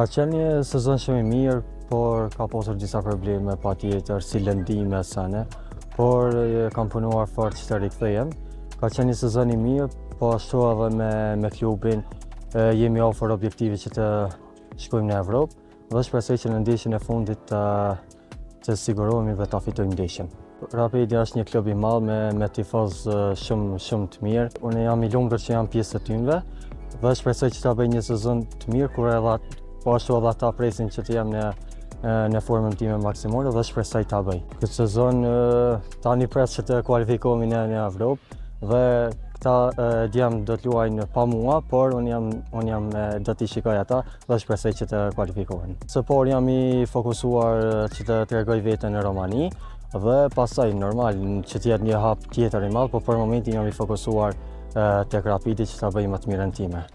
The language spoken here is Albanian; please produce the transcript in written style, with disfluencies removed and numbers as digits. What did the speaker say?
Ka qenë një sezon shumë i mirë, por ka pasur disa probleme patjetër si lëndime sene, por kam punuar fort që të rikthehem. Ka qenë një sezon i mirë, po ashtu edhe me klubin jemi afër objektivit që të shkojmë në Evropë dhe shpresoj që në ndeshjen e fundit të sigurohemi dhe ta fitojmë ndeshjen. Rapidi është një klub i madh me tifozë shumë të mirë. Unë jam i lumtur që jam pjesë e tyre dhe shpresoj që ta bëj një sezon të mirë kur edhe po ashtu edhe ata presin që të jam në formën time maksimale dhe shpresoj ta bëj. Këtë sezon tani pres që të kualifikohemi në Evropë dhe këta djem do të luajnë pa mua, por unë do t'i shikoj ata dhe shpresoj që të kualifikohen. Së por jam i fokusuar që të tregoj veten në Romani dhe pastaj normal që të jetë një hap tjetër i madh, por për momentin jam i fokusuar tek Rapidi që ta bëj më të mirën time.